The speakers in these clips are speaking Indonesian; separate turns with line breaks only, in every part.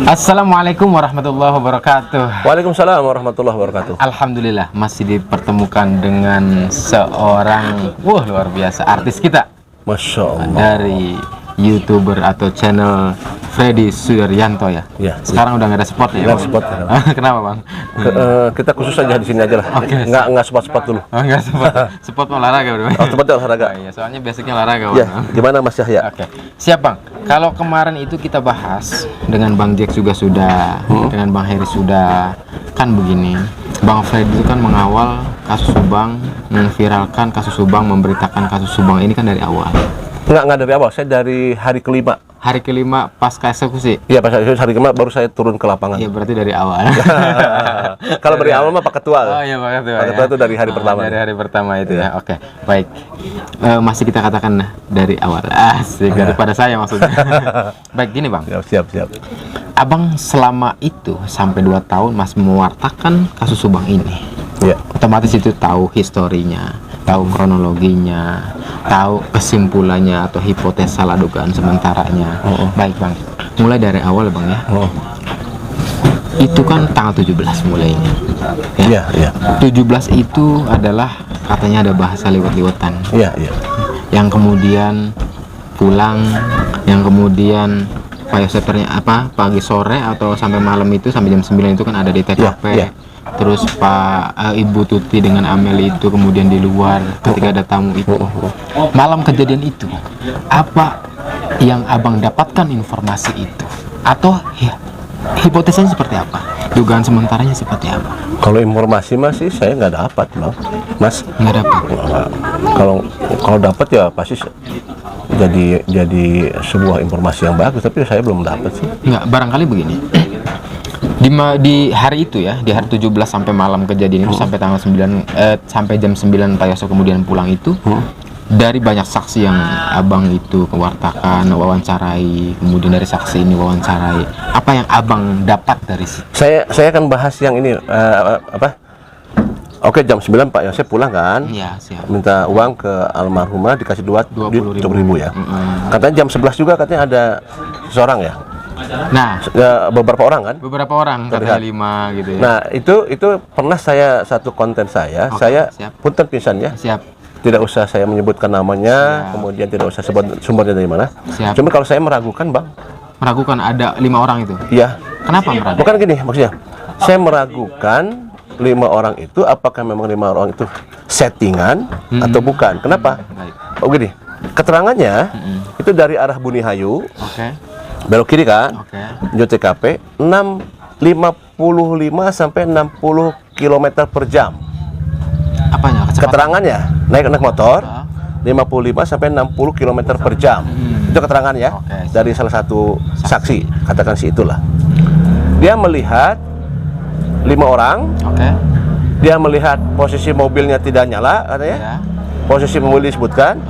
Assalamualaikum warahmatullahi wabarakatuh.
Waalaikumsalam warahmatullahi wabarakatuh.
Alhamdulillah masih dipertemukan dengan seorang luar biasa artis kita.
Masya Allah.
Dari YouTuber atau channel Freddy Sudaryanto ya.
Ya.
Sekarang udah nggak ada spot ya.
Nggak ada spot, ya.
Kenapa bang?
Kita khusus aja di sini aja lah.
Oke.
Nggak spot dulu.
Oh, nggak spot. Spot olahraga bro.
Oh, spot olahraga.
Oh, iya, soalnya basicnya olahraga bang.
Ya, gimana Mas Yahya?
Oke, siap bang. Kalau kemarin itu kita bahas dengan Bang Jack juga sudah, dengan Bang Heri sudah, kan begini. Bang Fred itu kan mengawal kasus Subang, memviralkan kasus Subang, memberitakan kasus Subang ini kan dari awal.
Nggak dari awal. Saya dari hari kelima.
Hari kelima pasca eksekusi.
Iya, pas hari kelima baru saya turun ke lapangan.
Iya, berarti dari awal.
Kalau dari awal mah Pak Ketua.
Oh iya, Pak Ketua.
Pak Ketua itu dari hari pertama.
Dari hari pertama itu ya. Oke, baik. Masih kita katakan dari awal. Asik, daripada saya maksudnya. Baik, gini bang.
Siap.
Abang selama itu sampai 2 tahun masih mewartakan kasus Subang ini.
Iya.
Otomatis itu tahu historinya, tahu kronologinya, tahu kesimpulannya atau hipotesa lah dugaan sementaranya. Baik bang, mulai dari awal bang ya. Itu kan tanggal 17 mulainya.
Iya.
17 itu adalah katanya ada bahasa liwat-liwatan.
Iya.
Yang kemudian pulang, yang kemudian Pak Yosep apa pagi sore atau sampai malam itu sampai jam 9 itu kan ada di TKP.
Iya.
Terus Ibu Tuti dengan Amel itu kemudian di luar ketika ada tamu itu. Malam kejadian itu, apa yang abang dapatkan informasi itu? Atau ya, hipotesanya seperti apa? Dugaan sementaranya seperti apa?
Kalau informasi masih saya nggak dapat, Bang. Mas.
Nggak dapat.
Kalau dapat ya pasti jadi sebuah informasi yang bagus, tapi saya belum dapat sih.
Nggak, barangkali begini. Di hari itu ya, di hari 17 sampai malam kejadian itu sampai tanggal 9 sampai jam 9 Pak Yoso kemudian pulang itu, dari banyak saksi yang abang itu kewartakan, wawancarai, kemudian dari saksi ini wawancarai, apa yang abang dapat dari situ?
Saya akan bahas yang ini Oke, jam 9 Pak Yosep pulang kan?
Iya, siap.
Minta uang ke almarhumah, dikasih 20.000 ya. Katanya jam 11 juga katanya ada seseorang ya.
Nah,
beberapa orang kan?
beberapa orang katanya 5 gitu ya.
Nah, itu pernah satu konten saya, saya punten pisannya.
Siap.
Tidak usah saya menyebutkan namanya, kemudian tidak usah sebut sumbernya dari mana.
Siap.
Cuma kalau saya meragukan, Bang.
Meragukan ada 5 orang itu?
Iya.
Kenapa meragukan?
Bukan gini maksudnya. Saya meragukan 5 orang itu apakah memang 5 orang itu settingan atau bukan. Kenapa? Oh gini, keterangannya itu dari arah Bunihayu. Belok kiri kan? Menuju TKP 55 sampai 60 km per jam.
Apanya?
Keterangannya naik motor 55 sampai 60 km per jam. Itu keterangannya dari salah satu saksi, katakan si itulah. Dia melihat 5 orang. Dia melihat posisi mobilnya tidak nyala katanya. Posisi mobil disebutkan.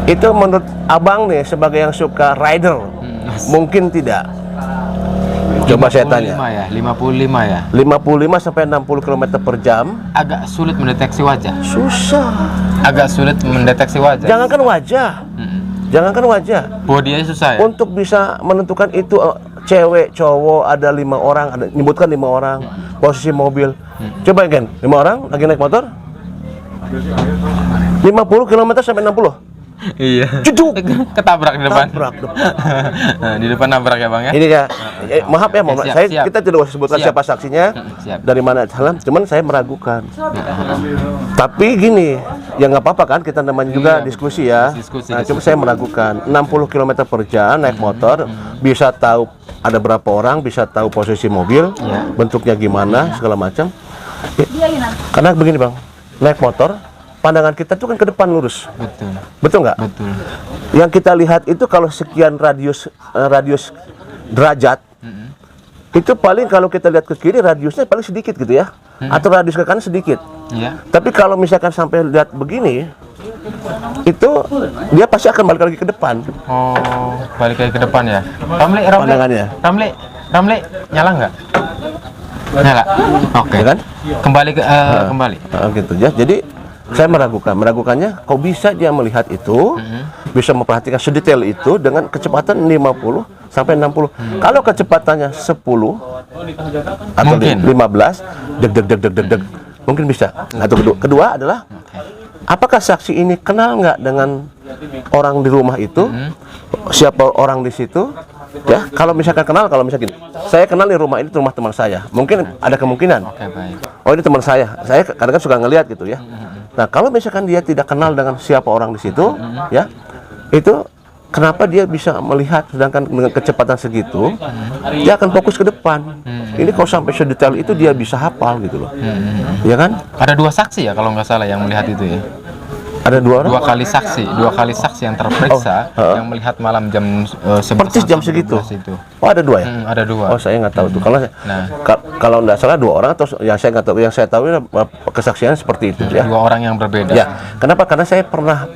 Itu menurut abang nih sebagai yang suka rider, mungkin tidak. Coba saya tanya.
55 ya?
55 sampai 60 km per jam.
Agak sulit mendeteksi wajah.
Susah.
Agak sulit mendeteksi wajah.
Jangankan wajah. Jangankan wajah.
Bodinya susah ya?
Untuk bisa menentukan itu cewek, cowok, ada 5 orang, ada nyebutkan 5 orang, posisi mobil. Coba kan, 5 orang lagi naik motor. 50 km sampai 60.
Iya.
Jeduk.
Ketabrak di depan. Di depan nabrak ya bang ya.
Ini ya, maaf ya, kita tidak usah sebutkan siapa saksinya, dari mana salam. Cuman saya meragukan. Tapi gini, ya nggak apa-apa kan, kita namanya juga diskusi ya. Cuma saya meragukan. 60 km per jam naik motor, bisa tahu ada berapa orang, bisa tahu posisi mobil, bentuknya gimana, segala macam. Karena begini bang, naik motor, pandangan kita tuh kan ke depan lurus. Betul nggak? Betul. Yang kita lihat itu kalau sekian radius derajat, itu paling kalau kita lihat ke kiri radiusnya paling sedikit gitu ya, atau radius ke kanan sedikit. Tapi kalau misalkan sampai lihat begini, itu dia pasti akan balik lagi ke depan.
Oh, balik lagi ke depan ya. Ramli, nyala nggak? Nyala. Oke. Kan? Kembali
gitu ya. Jadi saya meragukannya kok bisa dia melihat itu, bisa memperhatikan sedetail itu dengan kecepatan 50 sampai 60. Kalau kecepatannya 10 atau
Mungkin.
15, deg, mungkin bisa. Nah, itu kedua adalah apakah saksi ini kenal nggak dengan orang di rumah itu? Siapa orang di situ? Ya, kalau misalkan kenal, kalau misalkan gini, saya kenal di rumah ini, rumah teman saya, mungkin ada kemungkinan.
Oke, baik.
Oh, ini teman saya kadang-kadang suka ngelihat gitu ya. Nah, kalau misalkan dia tidak kenal dengan siapa orang di situ, ya, itu kenapa dia bisa melihat, sedangkan dengan kecepatan segitu, dia akan fokus ke depan. Ini kalau sampai sedetail itu dia bisa hafal gitu loh, ya kan?
Ada 2 saksi ya kalau nggak salah yang melihat itu ya.
Ada 2 orang.
2 kali saksi yang terperiksa yang melihat malam jam 11
Persis jam segitu.
itu.
Oh, ada 2 ya?
Ada 2.
Oh, saya nggak tahu tuh. Kalau
Nah.
kalau nggak salah 2 orang, atau yang saya nggak tahu, yang saya tahu ini kesaksian seperti itu ya.
2 orang yang berbeda.
Ya, kenapa? Karena saya pernah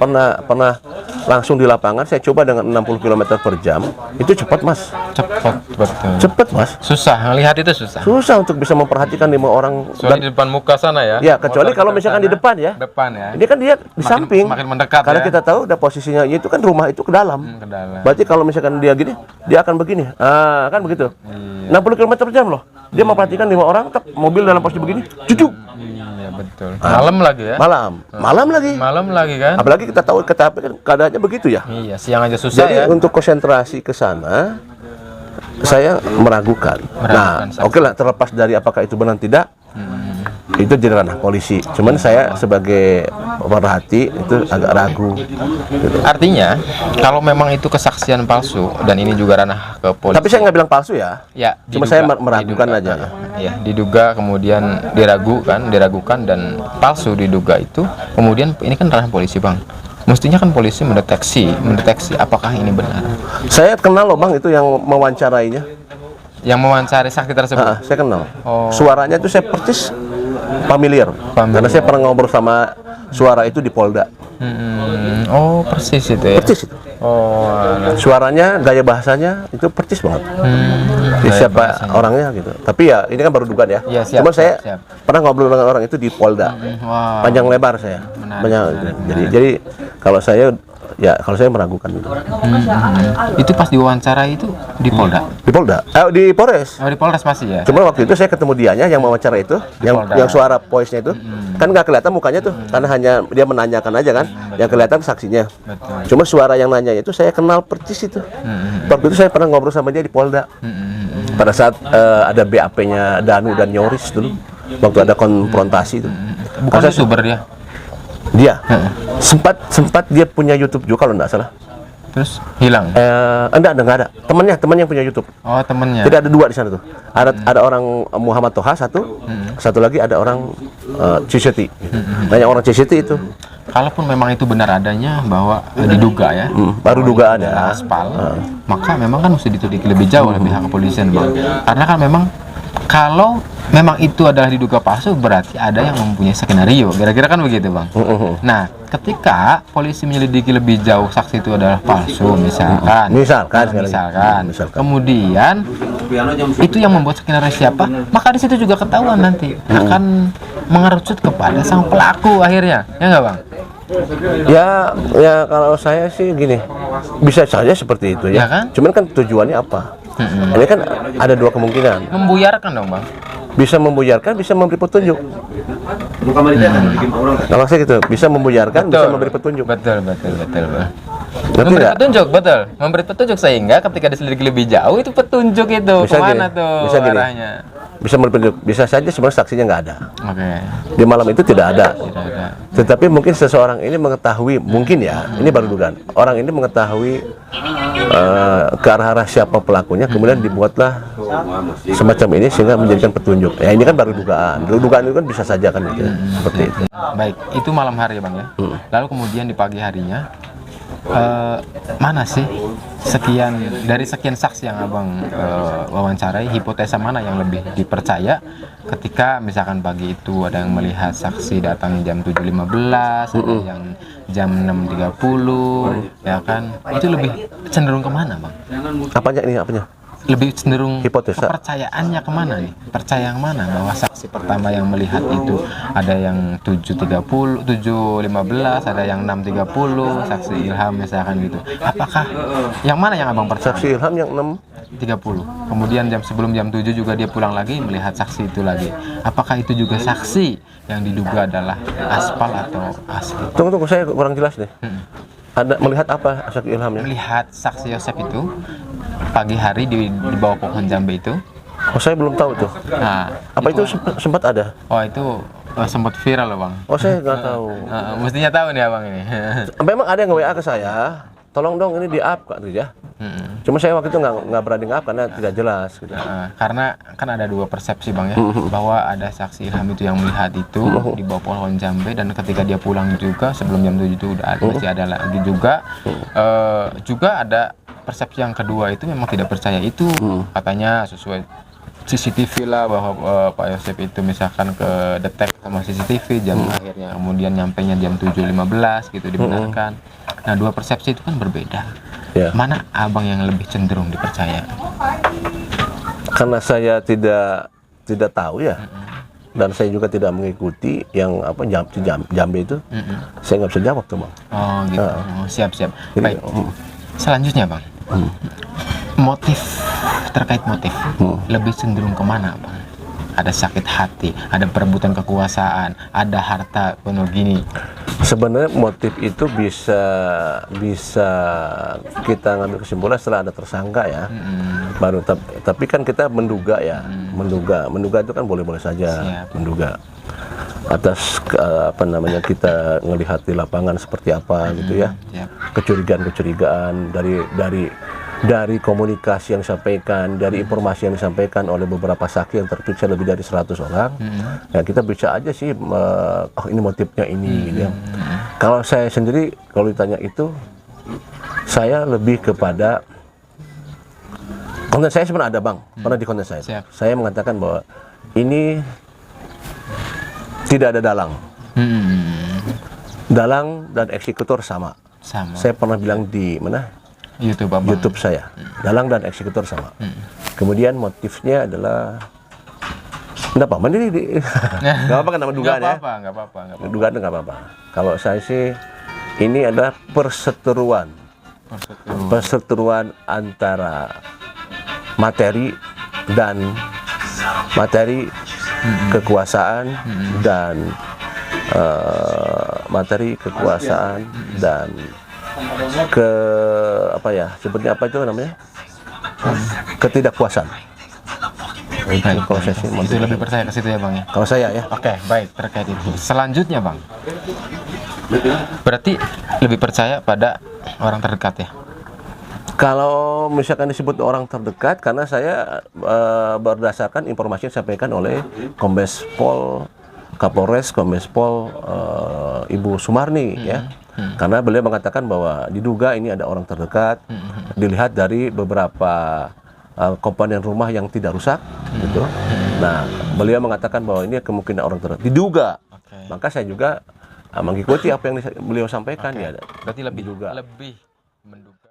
langsung di lapangan, saya coba dengan 60 km per jam, itu cepat mas.
Cepat, betul.
Cepat mas.
Susah, ngelihat itu susah.
Susah untuk bisa memperhatikan 5 orang.
Soalnya di depan muka sana ya.
Ya, kecuali kalau misalkan di depan ya.
Depan ya.
Ini kan dia di samping.
Makin mendekat
Karena
ya.
kita tahu udah posisinya itu kan rumah itu ke dalam.
Ke dalam.
Berarti kalau misalkan dia gini, dia akan begini. Ah, kan begitu. 60 km per jam loh. Dia memperhatikan 5 orang, tek, mobil dalam posisi begini, cucuk.
Iya, betul. Malam lagi ya.
Malam lagi.
Malam lagi kan.
Apalagi kita tahu kan keadaannya begitu ya.
Iya, siang aja susah
Jadi
ya.
untuk konsentrasi ke sana, saya meragukan. Nah,
saksi.
oke lah, terlepas dari apakah itu benar tidak, itu jadi ranah polisi. Cuman saya sebagai pemerhati itu agak ragu. Gitu.
Artinya, kalau memang itu kesaksian palsu dan ini juga ranah ke polisi.
Tapi saya nggak bilang palsu ya.
Ya,
Cuma saya meragukan aja.
Ya, diduga kemudian diragukan dan palsu diduga itu. Kemudian ini kan ranah polisi, Bang. Mestinya kan polisi mendeteksi apakah ini benar.
Saya kenal loh Bang, itu yang mewawancarainya.
Yang mewawancari saksi tersebut.
Saya kenal.
Oh.
Suaranya itu saya persis familiar. Karena saya pernah ngobrol sama suara itu di Polda.
Oh, persis itu ya.
Persis itu.
Oh, alah.
Suaranya, gaya bahasanya itu persis banget. Siapa orangnya gitu. Tapi ya ini kan baru dugaan ya.
Ya, siap,
Cuma saya
siap.
pernah ngobrol dengan orang itu di Polda.
Wah.
Panjang lebar saya.
Menarik.
Jadi kalau saya meragukan itu.
Itu pas diwawancara itu di Polda.
Di Polda. Di Polres.
Oh, di Polres masih ya.
Cuma waktu itu saya ketemu dianya yang wawancara itu,
Polda.
yang suara voice-nya itu, kan nggak kelihatan mukanya tuh, karena hanya dia menanyakan aja kan, yang kelihatan saksinya.
Betul.
Cuma suara yang nanya itu saya kenal persis itu. Waktu itu saya pernah ngobrol sama dia di Polda. Pada saat ada BAP-nya Danu dan Nyoris dulu, waktu ada konfrontasi itu.
Bukan YouTuber dia.
Dia sempat dia punya YouTube juga kalau nggak salah.
Terus hilang.
Enggak ada. Temannya yang punya YouTube.
Oh, temennya.
Jadi ada 2 di sana tuh. Ada orang Muhammad Toha satu lagi ada orang Ciseti. Banyak orang Ciseti itu.
Kalaupun memang itu benar adanya bahwa diduga ya.
Baru dugaan ya.
Aspal, maka memang kan mesti diteliti lebih jauh oleh pihak kepolisian, Bang. Karena kan memang kalau memang itu adalah diduga palsu, berarti ada yang mempunyai skenario. Kira-kira kan begitu, Bang. Nah, ketika polisi menyelidiki lebih jauh saksi itu adalah palsu, misalkan. Kemudian itu yang membuat skenario siapa, maka di situ juga ketahuan nanti akan mengerucut kepada sang pelaku akhirnya. Ya nggak, Bang?
Ya kalau saya sih gini, bisa saja seperti itu ya.
Ya kan?
Cuman kan tujuannya apa? Ini kan ada 2 kemungkinan.
Membuyarkan dong, Bang.
Bisa membuyarkan, bisa memberi petunjuk. Kalau saya gitu, bisa membuyarkan, bisa memberi petunjuk.
Betul, Bang.
Ngerti
Memberi
nggak?
petunjuk, betul. Memberi petunjuk sehingga ketika diselidiki lebih jauh itu petunjuk itu
Bisa
kemana
gini,
tuh
bisa gini.
arahnya.
Bisa memberi petunjuk. Bisa saja sebenarnya saksinya nggak ada.
Oke.
Di malam itu tidak ada.
Tidak ada.
Tetapi mungkin seseorang ini mengetahui, mungkin ya, ini baru dugaan. Orang ini mengetahui ke arah siapa pelakunya, kemudian dibuatlah semacam ini sehingga menjadikan petunjuk. Ya ini kan baru dugaan. Dugaan itu kan bisa saja kan gitu, seperti itu.
Baik, itu malam hari ya, Bang ya. Lalu kemudian di pagi harinya mana sih dari sekian saksi yang Abang wawancarai, hipotesa mana yang lebih dipercaya ketika misalkan pagi itu ada yang melihat saksi datang jam 7.15, ada yang jam 6.30, ya kan? Itu lebih cenderung kemana, Bang?
Apanya?
Lebih cenderung
Hipotesa.
kepercayaannya kemana nih? Percaya yang mana bahwa saksi pertama yang melihat itu ada yang 7.30, 7.15, ada yang 6.30, saksi Ilham misalkan gitu. Apakah yang mana yang Abang percaya?
Saksi Ilham yang
30. Kemudian sebelum jam 7 juga dia pulang lagi melihat saksi itu lagi. Apakah itu juga saksi yang diduga adalah aspal atau asli?
Tunggu, saya kurang jelas deh. Ada melihat apa saksi Ilhamnya?
Melihat saksi Yosep itu pagi hari di bawah pohon jambe itu.
Oh, saya belum tahu tuh.
Nah,
apa itu sempat ada?
Oh, itu sempat viral loh, Bang.
Oh, saya nggak tahu.
Mestinya tahu nih Abang ini.
Memang ada yang nge-WA ke saya, tolong dong ini di-up Kak gitu ya. Cuma saya waktu itu nggak berani nge-up karena tidak jelas gitu.
Karena kan ada dua persepsi Bang ya, bahwa ada saksi Ilham itu yang melihat itu di bawah pohon jambe, dan ketika dia pulang juga sebelum jam 7 itu masih ada lagi juga. Juga ada persepsi yang kedua itu memang tidak percaya itu, katanya sesuai CCTV lah, bahwa Pak Yosep itu misalkan ke detek sama CCTV jam akhirnya kemudian nyampainya jam 7.15 gitu dibenarkan. Nah, dua persepsi itu kan berbeda. Mana Abang yang lebih cenderung dipercaya?
Karena saya tidak tahu ya, dan saya juga tidak mengikuti yang apa jambe itu, saya nggak bisa jawab tuh Bang.
Oh gitu. Siap. Baik. Selanjutnya Bang, motif, terkait motif, lebih cenderung kemana Bang? Ada sakit hati, ada perebutan kekuasaan, ada harta penuh gini.
Sebenarnya motif itu bisa kita ngambil kesimpulan setelah ada tersangka ya. Baru tapi kan kita menduga ya, menduga itu kan boleh-boleh saja.
Siap.
Menduga atas apa namanya, kita melihat di lapangan seperti apa gitu ya.
Siap.
Kecurigaan dari komunikasi yang disampaikan, dari informasi yang disampaikan oleh beberapa saksi yang terperiksa lebih dari 100 orang, ya kita bisa aja sih, oh ini motifnya ini, gitu ya. Kalau saya sendiri, kalau ditanya itu, saya lebih kepada konten saya sebenarnya ada Bang, pernah di konten saya.
Siap.
Saya mengatakan bahwa ini tidak ada dalang. Dalang dan eksekutor sama. Saya pernah bilang di mana? YouTube saya, dalang dan eksekutor sama. Kemudian motifnya adalah enggak apa-apa, ini enggak apa-apa kan nama dugaan ya.
Enggak apa-apa.
Dugaan enggak apa-apa. Kalau saya sih ini adalah perseteruan antara materi kekuasaan dan materi kekuasaan dan sebutnya apa itu namanya, ketidakpuasan.
Itu lebih percaya ke situ ya Bang ya.
Kalau saya ya.
Oke, baik, terkait itu. Selanjutnya Bang, berarti lebih percaya pada orang terdekat ya?
Kalau misalkan disebut orang terdekat, karena saya berdasarkan informasi yang disampaikan oleh Kombes Pol Kapolres Kombes Pol Ibu Sumarni ya. Karena beliau mengatakan bahwa diduga ini ada orang terdekat, dilihat dari beberapa komponen rumah yang tidak rusak, gitu. Nah, beliau mengatakan bahwa ini kemungkinan orang terdekat, diduga. Maka saya juga mengikuti apa yang beliau sampaikan ya.
Berarti lebih menduga.